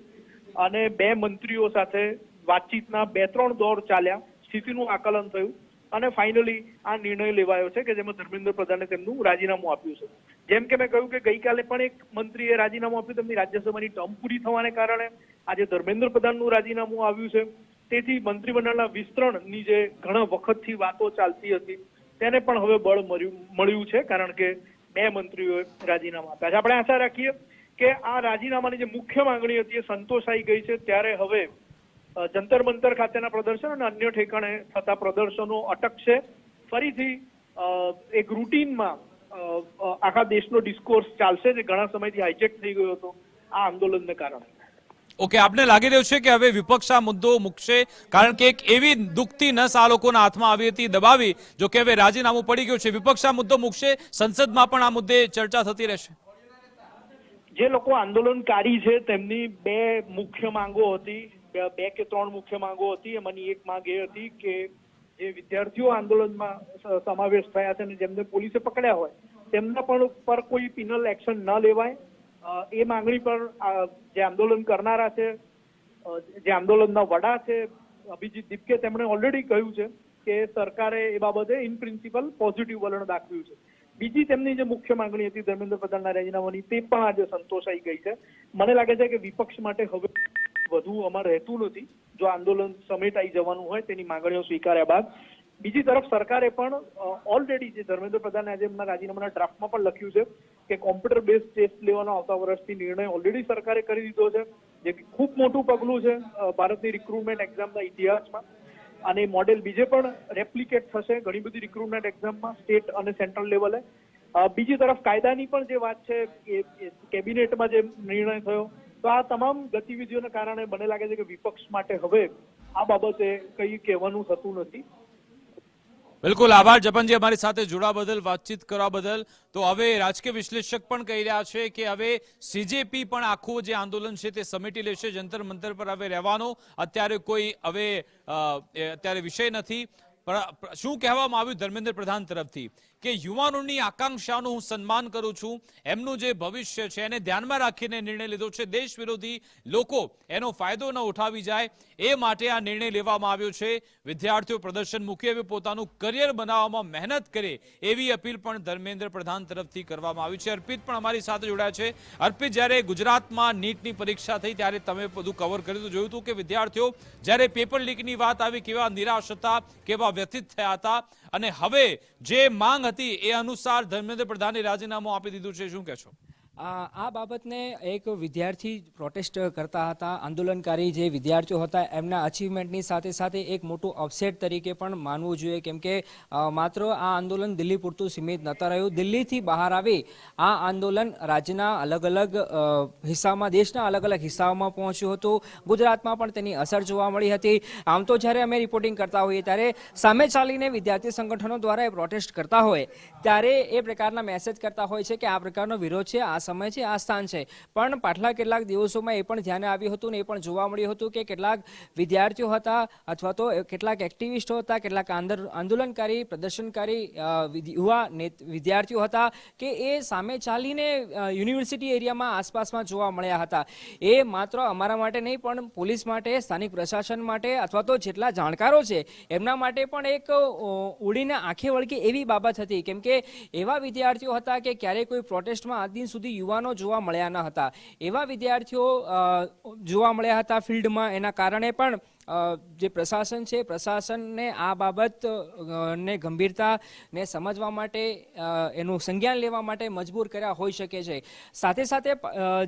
અને 2 મંત્રીઓ સાથે વાતચીતના 2-3 દોર ચાલ્યા. સ્થિતિનું આકલન થયું અને ફાઇનલી આ નિર્ણય લેવાયો છે કે જેમાં ધર્મેન્દ્ર પ્રધાને તેમનું રાજીનામું આપ્યું છે. જેમ કે મેં કહ્યું કે ગઈકાલે પણ એક મંત્રીએ રાજીનામું આપ્યું. તેમની રાજ્યસભાની ટર્મ પૂરી થવાને કારણે આજે ધર્મેન્દ્ર પ્રધાનનું રાજીનામું આવ્યું છે. તેથી મંત્રીમંડળના વિસ્તરણની જે ઘણા વખતથી વાતો ચાલતી હતી તેને પણ હવે બળ મળ્યું છે, કારણ કે 2 મંત્રીઓએ રાજીનામા આપ્યા છે. આપણે આશા રાખીએ કે આ રાજીનામાની જે મુખ્ય માંગણી હતી એ સંતોષાઈ ગઈ છે. ત્યારે હવે જંતર મંતર ખાતેના પ્રદર્શન અને અન્ય ઠેકાણે થતા પ્રદર્શનો અટકશે. ફરીથી એક રૂટીનમાં આખા દેશનો ડિસ્કોર્સ ચાલશે, જે ઘણા સમયથી હાઈજેક થઈ ગયો હતો આ આંદોલનને કારણે. ઓકે, આપને લાગી રહ્યું છે કે હવે વિપક્ષ આ મુદ્દો મૂકશે? કારણ કે એક એવી દુખતી નસ આ લોકોના હાથમાં આવી હતી, દબાવી, જો કે હવે રાજીનામું પડી ગયું છે. વિપક્ષ આ મુદ્દો મૂકશે? સંસદમાં પણ આ મુદ્દે ચર્ચા થતી રહેશે? જે લોકો આંદોલનકારી છે તેમની 2 મુખ્ય માંગો હતી, 2 કે 3 મુખ્ય માંગો હતી. એમાંની એક માંગ એ હતી કે જે વિદ્યાર્થીઓ આંદોલનમાં સમાવેશ થયા છે અને જેમને પોલીસે પકડ્યા હોય તેમના પણ પર કોઈ પિનલ એક્શન ન લેવાય. એ માંગણી પર જે આંદોલન કરનારા છે, જે આંદોલનના વડા છે અભિજીત દીપકે, તેમણે ઓલરેડી કહ્યું છે કે સરકારે એ બાબતે ઇન પ્રિન્સિપલ પોઝિટિવ વલણ દાખવ્યું છે. બીજી તેમની જે મુખ્ય માંગણી હતી ધર્મેન્દ્ર પ્રધાનના રાજીનામાની, તે પણ આજે સંતોષાઈ ગઈ છે. મને લાગે છે કે વિપક્ષ માટે હવે વધુ અમાર રહેતું નથી જો આંદોલન સમેટાઈ જવાનું હોય તેની માંગણીઓ સ્વીકાર્યા બાદ. બીજી તરફ સરકારે પણ ઓલરેડી જે ધર્મેન્દ્ર પ્રધાને આજે એમના રાજીનામાના ડ્રાફ્ટમાં પણ લખ્યું છે કે કોમ્પ્યુટર બેઝ ટેસ્ટ લેવાનો આવતા વર્ષથી નિર્ણય ઓલરેડી સરકારે કરી દીધો છે, જે ખૂબ મોટું પગલું છે ભારતની રિક્રુટમેન્ટ એક્ઝામના ઇતિહાસમાં. અને મોડેલ બીજે પણ રેપ્લિકેટ થશે ઘણી બધી રિક્રુટમેન્ટ એક્ઝામમાં, સ્ટેટ અને સેન્ટ્રલ લેવલે. બીજી તરફ કાયદાની પણ જે વાત છે એ કેબિનેટમાં જે નિર્ણય થયો, તો આ તમામ ગતિવિધિઓને કારણે મને લાગે છે કે વિપક્ષ માટે હવે આ બાબતે કંઈ કહેવાનું થતું નથી. બિલકુલ, આભાર જપનજી અમારી સાથે જોડા બદલ, વાતચીત કરવા બદલ. તો હવે રાજકીય વિશ્લેષક પણ કહી રહ્યા છે કે હવે સીજેપી પણ આખું જે આંદોલન છે તે સમેટી લેશે. જંતર મંતર પર હવે રહેવાનો અત્યારે કોઈ અત્યારે વિષય નથી. પણ શું કહેવામાં આવ્યું ધર્મેન્દ્ર પ્રધાન તરફથી કે યુવાનોની આકાંક્ષાનું હું સન્માન કરું છું, એમનું જે ભવિષ્ય છે એને ધ્યાનમાં રાખીને નિર્ણય લીધો છે. દેશ વિરોધી લોકો એનો ફાયદો ન ઉઠાવી જાય એ માટે આ નિર્ણય લેવામાં આવ્યો છે. વિદ્યાર્થીઓ પ્રદર્શન મૂકી હવે પોતાનું કરિયર બનાવવામાં મહેનત કરે એવી અપીલ પણ ધર્મેન્દ્ર પ્રધાન તરફથી કરવામાં આવી છે. અર્પિત પણ અમારી સાથે જોડાયા છે. અર્પિત, જ્યારે ગુજરાતમાં નીટની પરીક્ષા થઈ ત્યારે તમે બધું કવર કર્યું, જોયું હતું કે વિદ્યાર્થીઓ જ્યારે પેપર લીકની વાત આવી કેવા નિરાશ હતા, કેવા વ્યથિત થયા હતા, અને હવે જે માંગ હતી એ અનુસાર ધર્મેન્દ્ર પ્રધાને રાજીનામું આપી દીધું છે. શું કહેશો? આ બાબતને એક વિદ્યાર્થી પ્રોટેસ્ટ કરતા હતા, આંદોલનકારી જે વિદ્યાર્થીઓ હતા એમના અચીવમેન્ટની સાથે સાથે એક મોટું અપસેટ તરીકે પણ માનવું જોઈએ, કેમ કે માત્ર આ આંદોલન દિલ્હી પૂરતું સીમિત નહોતું રહ્યું. દિલ્હીથી બહાર આવી આ આંદોલન રાજ્યના અલગ અલગ હિસ્સામાં, દેશના અલગ અલગ હિસ્સાઓમાં પહોંચ્યું હતું. ગુજરાતમાં પણ તેની અસર જોવા મળી હતી. આમ તો જ્યારે અમે રિપોર્ટિંગ કરતા હોઈએ ત્યારે સામે ચાલીને વિદ્યાર્થી સંગઠનો દ્વારા એ પ્રોટેસ્ટ કરતા હોય ત્યારે એ પ્રકારના મેસેજ કરતા હોય છે કે આ પ્રકારનો વિરોધ છે, આ સમય છે, આ સ્થાન છે. પણ પાછલા કેટલાક દિવસોમાં એ પણ ધ્યાને આવ્યું હતું ને એ પણ જોવા મળ્યું હતું કે કેટલાક વિદ્યાર્થીઓ હતા અથવા તો કેટલાક એક્ટિવિસ્ટો હતા, કેટલાક આંદોલનકારી પ્રદર્શનકારી યુવા વિદ્યાર્થીઓ હતા કે એ સામે ચાલીને યુનિવર્સિટી એરિયામાં આસપાસમાં જોવા મળ્યા હતા. એ માત્ર અમારા માટે નહીં પણ પોલીસ માટે, સ્થાનિક પ્રશાસન માટે અથવા તો જેટલા જાણકારો છે એમના માટે પણ એક ઉડીને આંખે વળગે એવી બાબત હતી, કેમ કે એવા વિદ્યાર્થીઓ હતા કે ક્યારેય કોઈ પ્રોટેસ્ટમાં આજ દિન સુધી યુવાનો જોવા મળ્યા ન હતા. એવા વિદ્યાર્થીઓ જોવા મળ્યા હતા ફિલ્ડમાં. એના કારણે પણ જે પ્રશાસન છે, પ્રશાસનને આ બાબત ને ગંભીરતા ને સમજવા માટે, એનું સંજ્ઞાન લેવા માટે મજબૂર કર્યા હોઈ શકે છે. સાથે સાથે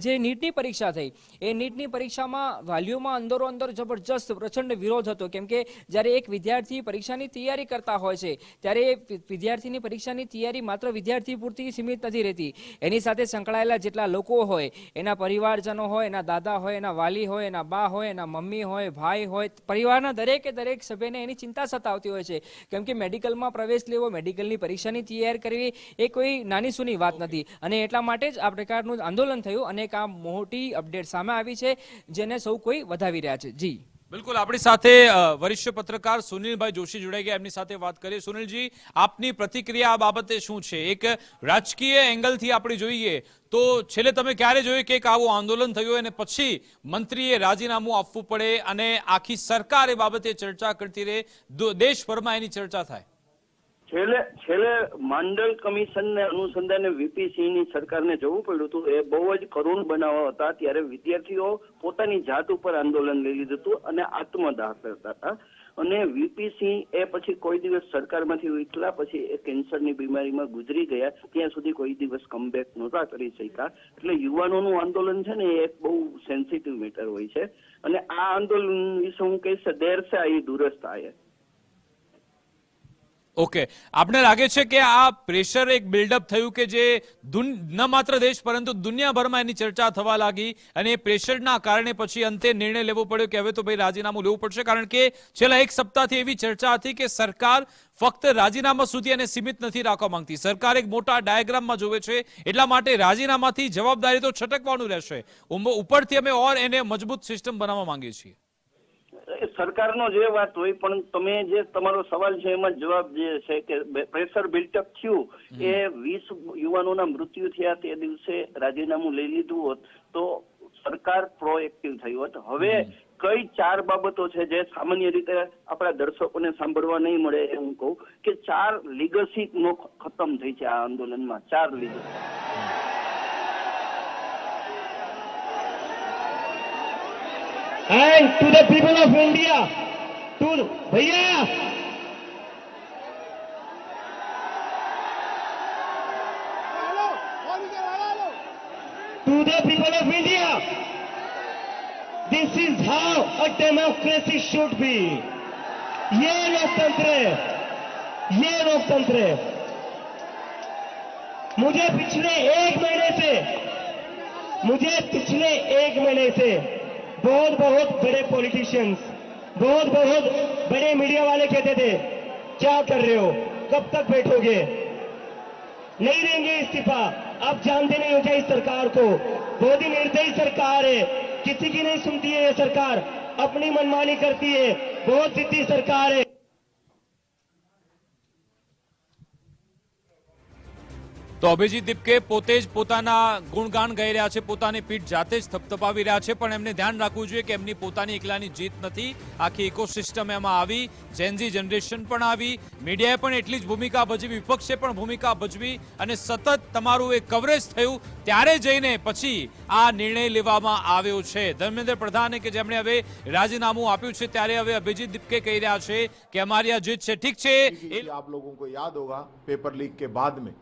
જે નીટની પરીક્ષા થઈ એ નીટની પરીક્ષામાં વાલીઓમાં અંદરો અંદર જબરજસ્ત પ્રચંડ વિરોધ હતો, કેમ કે જ્યારે એક વિદ્યાર્થી પરીક્ષાની તૈયારી કરતા હોય છે ત્યારે એ વિદ્યાર્થીની પરીક્ષાની તૈયારી માત્ર વિદ્યાર્થી પૂરતી સીમિત નથી રહેતી. એની સાથે સંકળાયેલા જેટલા લોકો હોય, એના પરિવારજનો હોય, એના દાદા હોય, એના વાલી હોય, એના બા હોય, એના મમ્મી હોય, ભાઈ હોય, પરિવારના દરેકે દરેક સભ્યને એની ચિંતા સતાવતી હોય છે, કેમ કે મેડિકલમાં પ્રવેશ લેવો, મેડિકલની પરીક્ષાની તૈયારી કરવી એ કોઈ નાની સૂની વાત નથી. અને એટલા માટે જ આ પ્રકારનું આંદોલન થયું અને એક આ મોટી અપડેટ સામે આવી છે જેને સૌ કોઈ વધાવી રહ્યા છે. જી બિલકુલ, આપણી સાથે વરિષ્ઠ પત્રકાર સુનિલભાઈ જોશી જોડાઈ ગયા, એમની સાથે વાત કરીએ. સુનિલજી, આપની પ્રતિક્રિયા આ બાબતે શું છે? એક રાજકીય એંગલથી આપણે જોઈએ તો છેલ્લે તમે ક્યારે જોયું કે એક આવું આંદોલન થયું અને પછી મંત્રીએ રાજીનામું આપવું પડે અને આખી સરકાર એ બાબતે ચર્ચા કરતી રહે, દેશભરમાં એની ચર્ચા થાય? છેલ્લે માંડલ કમિશનને અનુસંધાને વીપી સિંહની સરકારને જવું પડ્યું હતું. એ બહુ જ કરુણ બનાવો હતા. ત્યારે વિદ્યાર્થીઓ પોતાની જાત ઉપર આંદોલન લઈ લીધું હતું અને આત્મદાહ કરતા હતા. અને વીપી સિંહ એ પછી કોઈ દિવસ સરકારમાંથી ઉઠલા, પછી એ કેન્સરની બીમારીમાં ગુજરી ગયા. ત્યાં સુધી કોઈ દિવસ કમબેક નહોતા કરી શક્યા. એટલે યુવાનોનું આંદોલન છે ને એ એક બહુ સેન્સિટિવ મેટર હોય છે. અને આ આંદોલન વિશે હું કહીશ, દેર સે આઈ દુરસ્ત આયે. ઓકે, આપણે લાગે છે કે આ પ્રેશર એક બિલ્ડઅપ થયું કે જે ન માત્ર દેશ પરંતુ દુનિયાભરમાં એની ચર્ચા થવા લાગી અને એ પ્રેશરના કારણે પછી અંતે નિર્ણય લેવો પડ્યો કે હવે તો ભાઈ રાજીનામું લેવું પડશે, કારણ કે છેલ્લા એક સપ્તાહથી એવી ચર્ચા હતી કે સરકાર ફક્ત રાજીનામા સુધી એને સીમિત નથી રાખવા માંગતી. સરકાર એક મોટા ડાયાગ્રામમાં જોવે છે, એટલા માટે રાજીનામાથી જવાબદારી તો છટકવાનું રહેશે. ઉપરથી અમે એને મજબૂત સિસ્ટમ બનાવવા માંગીએ છીએ. સરકારનો જે વાત હોય, પણ તમે જે તમારો સવાલ છે એમાં જવાબ જે છે કે પ્રેશર બિલ્ટઅપ થયું, એ 20 યુવાનોના મૃત્યુ થયા તે દિવસે રાજીનામું લઈ લીધું હોત તો સરકાર પ્રોએક્ટિવ થઈ હોત. હવે કઈ 4 બાબતો છે જે સામાન્ય રીતે આપણા દર્શકોને સાંભળવા નહીં મળે, એ હું કહું કે 4 લીગસી નો ખતમ થઈ છે આ આંદોલનમાં. 4 legacy. And to the people of India, to Bhaiya, to the people of India, this is how a democracy should be. ये लोकतंत्र है, ये लोकतंत्र है. मुझे पिछले एक महीने से बहुत बड़े पॉलिटिशियंस, बहुत बड़े मीडिया वाले कहते थे क्या कर रहे हो, कब तक बैठोगे, नहीं देंगे इस्तीफा. आप जानते नहीं हो क्या इस सरकार को? बहुत ही निर्दयी सरकार है, किसी की नहीं सुनती है ये सरकार, अपनी मनमानी करती है, बहुत जिद्दी सरकार है. તો અભિજીત દીપકે પોતે જ પોતાના ગુણગાન ગાઈ રહ્યા છે, પોતાની પીઠ જાતે જ થપથપાવી રહ્યા છે, પણ એમને ધ્યાન રાખવું જોઈએ કે એમની પોતાની એકલાની જીત નથી, આખી ઇકોસિસ્ટમ એમાં આવી, જેનઝી જનરેશન પણ આવી, મીડિયાએ પણ એટલી જ ભૂમિકા ભજવી, વિપક્ષે પણ ભૂમિકા ભજવી અને સતત તમારું એક કવરેજ થયું ત્યારે જઈને પછી આ નિર્ણય લેવામાં આવ્યો છે. ધર્મેન્દ્ર પ્રધાને કે જેમણે હવે રાજીનામું આપ્યું છે ત્યારે હવે અભિજીત દીપકે કહી રહ્યા છે કે અમારી આ જીત છે. ઠીક છે, आप लोगों को याद होगा पेपर लीक के बाद में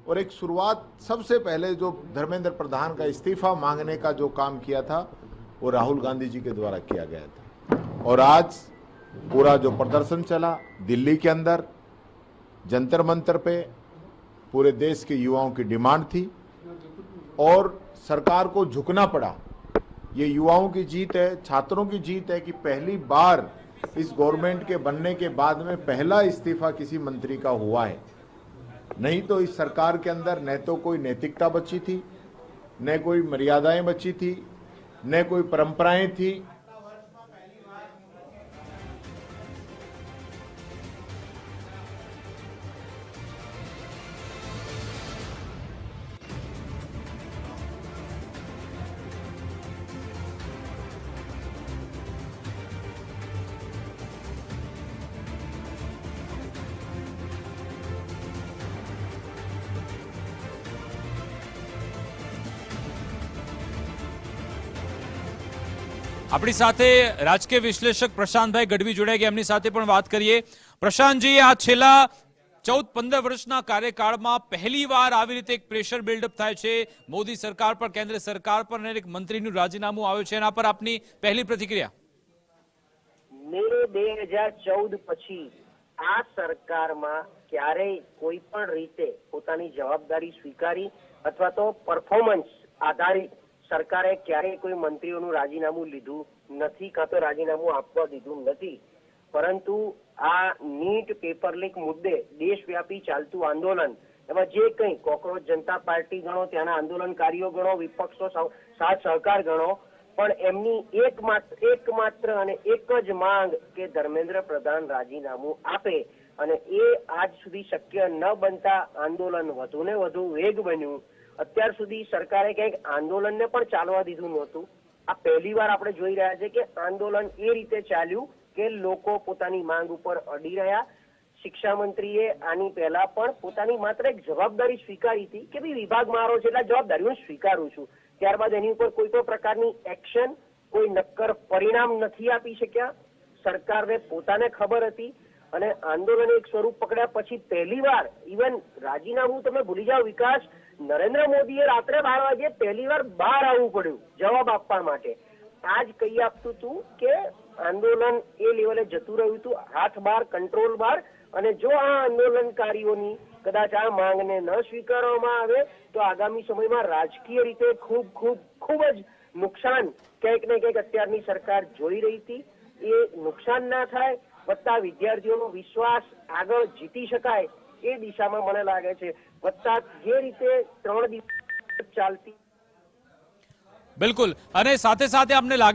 और एक शुरुआत सबसे पहले जो धर्मेंद्र प्रधान का इस्तीफा मांगने का जो काम किया था वो राहुल गांधी जी के द्वारा किया गया था और आज पूरा जो प्रदर्शन चला दिल्ली के अंदर जंतर मंतर पे पूरे देश के युवाओं की डिमांड थी और सरकार को झुकना पड़ा. ये युवाओं की जीत है, छात्रों की जीत है कि पहली बार इस गवर्नमेंट के बनने के बाद में पहला इस्तीफा किसी मंत्री का हुआ है. नहीं तो इस सरकार के अंदर न तो कोई नैतिकता बची थी, न कोई मर्यादाएं बची थी, न कोई परंपराएं थी. આપણી સાથે રાજકીય વિશ્લેષક પ્રશાંતભાઈ ગઢવી જોડાઈ ગયા, એમની સાથે પણ વાત કરીએ. પ્રશાંતજી, આ છેલ્લા 14-15 વર્ષના કાર્યકાળમાં પહેલીવાર આવી રીતે એક પ્રેશર બિલ્ડઅપ થાય છે મોદી સરકાર પર, કેન્દ્ર સરકાર પર, અને એક મંત્રીનું રાજીનામું આવ્યું છે, એના પર આપની પહેલી પ્રતિક્રિયા? મે 2014 પછી આ સરકારમાં ક્યારેય કોઈ પણ રીતે પોતાની જવાબદારી સ્વીકારી અથવા તો પરફોર્મન્સ આધારિત સરકારે ક્યારેય કોઈ મંત્રીઓનું રાજીનામું લીધું નથી, કાં તો રાજીનામું આપવા દીધું નથી. પરંતુ આ નીટ પેપર લીક મુદ્દે દેશવ્યાપી ચાલતું આંદોલન, એમાં જે કંઈ કોકરોચ જનતા પાર્ટી ગણો, ત્યાંના આંદોલનકારીઓ ગણો, વિપક્ષો સાથ સહકાર ગણો, પણ એમની એકમાત્ર અને એક જ માંગ કે ધર્મેન્દ્ર પ્રધાન રાજીનામું આપે, અને એ આજ સુધી શક્ય ન બનતા આંદોલન વધુ ને વધુ વેગ બન્યું. અત્યાર સુધી સરકારે ક્યાંક આંદોલનને પણ ચાલવા દીધું નહોતું. આ પહેલી વાર આપણે જોઈ રહ્યા છે કે આંદોલન એ રીતે ચાલ્યું કે લોકો પોતાની માંગ ઉપર અડી રહ્યા. શિક્ષા મંત્રીએ આની પહેલા પણ પોતાની માત્ર એક જવાબદારી સ્વીકારી હતી કે ભાઈ વિભાગ મારો છે એટલે જવાબદારી હું સ્વીકારું છું. ત્યારબાદ એની ઉપર કોઈ પણ પ્રકારની એક્શન, કોઈ નક્કર પરિણામ નથી આપી શક્યા. સરકારને પોતાને ખબર હતી અને આંદોલન એક સ્વરૂપ પકડ્યા પછી પહેલીવાર ઇવન રાજીનામું તમે ભૂલી જાઓ વિકાસ, નરેન્દ્ર મોદીએ રાત્રે 12 વાગે પહેલીવાર બહાર આવવું પડ્યું જવાબ આપવા માટે. આજ કહી આપતું હતું કે આંદોલન એ લેવલે જતું રહ્યું હતું, હાથ બહાર, કંટ્રોલ બહાર, અને જો આ આંદોલનકારીઓની કદાચ આ માંગને ન સ્વીકારવામાં આવે તો આગામી સમયમાં રાજકીય રીતે ખૂબ જ નુકસાન ક્યાંક ને ક્યાંક અત્યારની સરકાર જોઈ રહી હતી. એ નુકસાન ના થાય, વત્તા વિદ્યાર્થીઓનો વિશ્વાસ આગળ જીતી શકાય એ દિશામાં મને લાગે છે, વત્તા જે રીતે 3 દિવસ ચાલતી. બિલકુલ, અને સાથે સાથે અમને લાગે